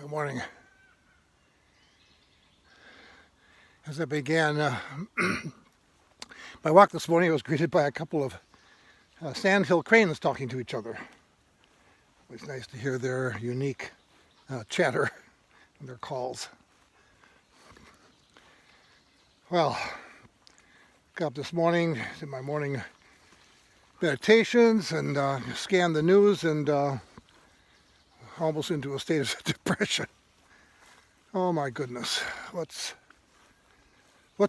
Good morning. As I began my walk this morning, I was greeted by a couple of sandhill cranes talking to each other. It was nice to hear their unique chatter and their calls. Well, got up this morning, did my morning meditations and scanned the news and almost into a state of depression. Oh my goodness, what's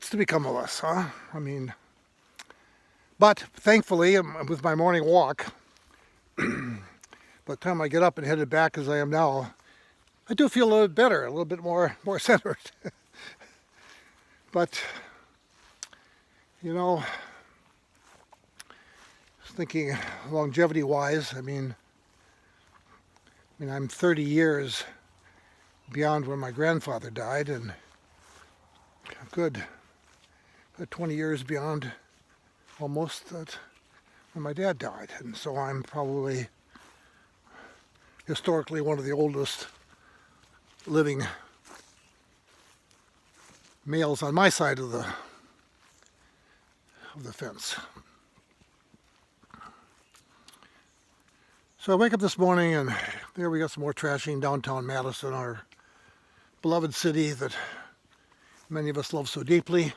to become of us, huh? But thankfully, with my morning walk, by the time I get up and headed back as I am now, I do feel a little bit better, a little bit more centered. But, I was thinking longevity-wise, I'm 30 years beyond when my grandfather died, and good 20 years beyond almost that when my dad died. And so I'm probably historically one of the oldest living males on my side of the fence. So I wake up this morning and there we got some more trashing downtown Madison, our beloved city that many of us love so deeply.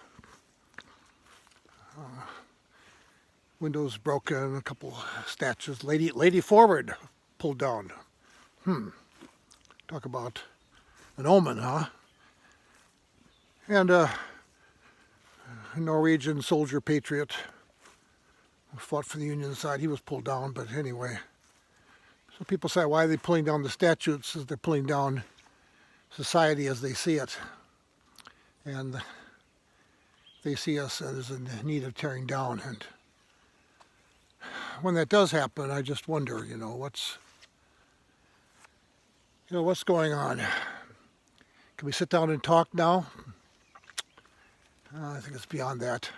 Windows broken, a couple statues, lady forward pulled down. Talk about an omen, huh? And a Norwegian soldier patriot who fought for the Union side, he was pulled down, but anyway. So people say, why are they pulling down the statues? As they're pulling down society as they see it. And they see us as in need of tearing down. And when that does happen, I just wonder, what's going on? Can we sit down and talk now? I think it's beyond that.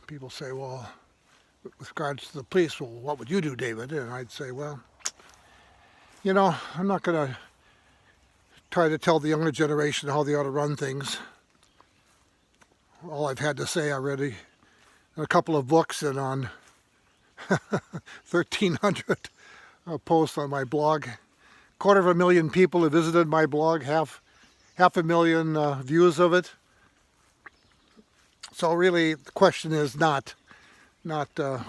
People say, well, with regards to the police, well, what would you do, David? And I'd say, well, I'm not going to try to tell the younger generation how they ought to run things. All I've had to say already in a couple of books and on 1,300 posts on my blog. 250,000 people have visited my blog, half a million views of it. So really, the question is not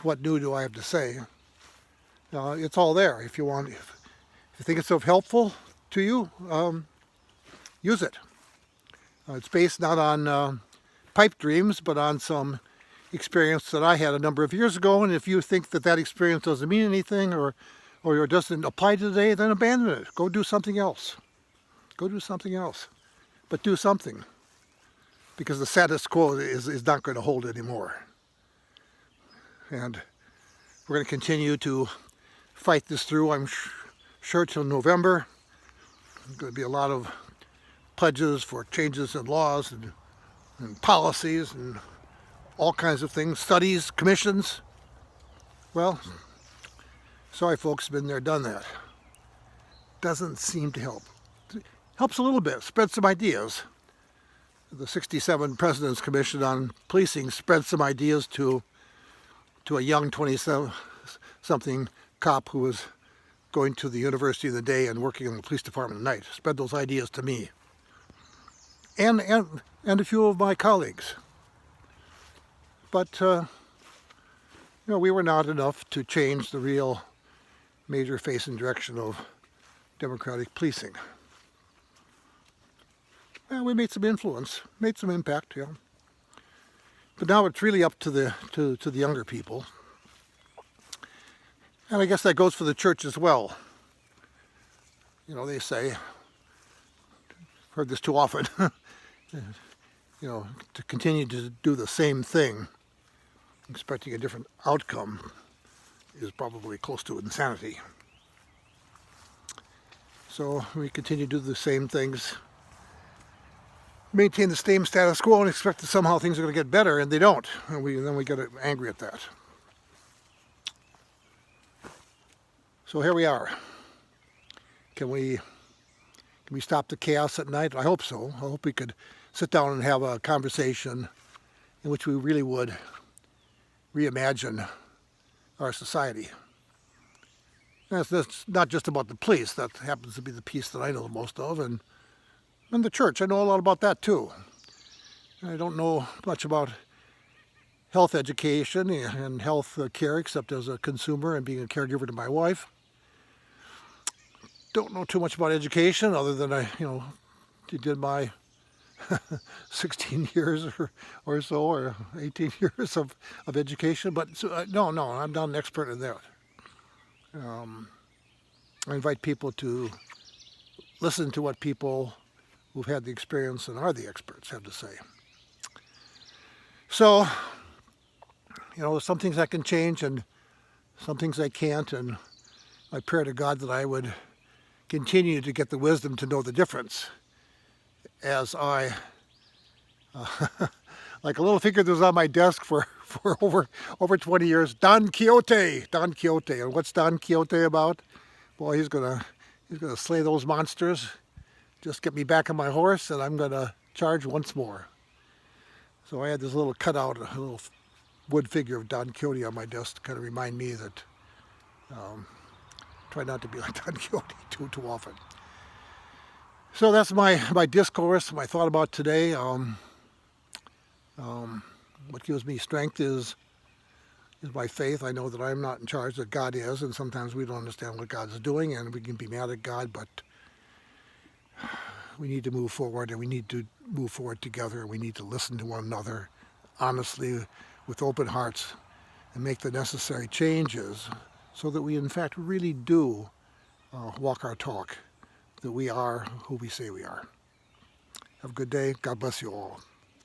what new do I have to say. It's all there. If you think it's helpful to you, use it. It's based not on pipe dreams, but on some experience that I had a number of years ago. And if you think that experience doesn't mean anything or doesn't apply today, then abandon it. Go do something else. But do something. Because the status quo is not going to hold anymore. And we're going to continue to fight this through, I'm sure, till November. There's going to be a lot of pledges for changes in laws and policies and all kinds of things, studies, commissions. Well, sorry folks, been there, done that. Doesn't seem to help. Helps a little bit, spread some ideas. The 67 President's Commission on Policing spread some ideas to a young 27-something cop who was going to the university in the day and working in the police department at night. Spread those ideas to me. And a few of my colleagues. But, we were not enough to change the real major face and direction of democratic policing. Well, we made some influence, made some impact, yeah. But now it's really up to the younger people. And I guess that goes for the church as well. They say, heard this too often, to continue to do the same thing, expecting a different outcome, is probably close to insanity. So we continue to do the same things, maintain the same status quo, and expect that somehow things are going to get better, and they don't. And then we get angry at that. So here we are. Can we Can we stop the chaos at night? I hope so. I hope we could sit down and have a conversation in which we really would reimagine our society. That's not just about the police. That happens to be the piece that I know the most of. And the church. I know a lot about that too. I don't know much about health education and health care except as a consumer and being a caregiver to my wife. Don't know too much about education other than I did my 16 years or so, or 18 years of education. But no, I'm not an expert in that. I invite people to listen to what people who've had the experience and are the experts have to say. So, some things I can change and some things I can't, and my prayer to God that I would continue to get the wisdom to know the difference as I, like a little figure that was on my desk for over 20 years, Don Quixote. And what's Don Quixote about? Boy, he's gonna slay those monsters, just get me back on my horse, and I'm gonna charge once more. So I had this little cutout, a little wood figure of Don Quixote on my desk to kind of remind me that try not to be like Don Quixote too often. So that's my discourse, my thought about today. What gives me strength is my faith. I know that I'm not in charge, that God is, and sometimes we don't understand what God's doing, and we can be mad at God, but we need to move forward, and we need to move forward together. We need to listen to one another honestly, with open hearts, and make the necessary changes so that we in fact really do walk our talk, that we are who we say we are. Have a good day. God bless you all.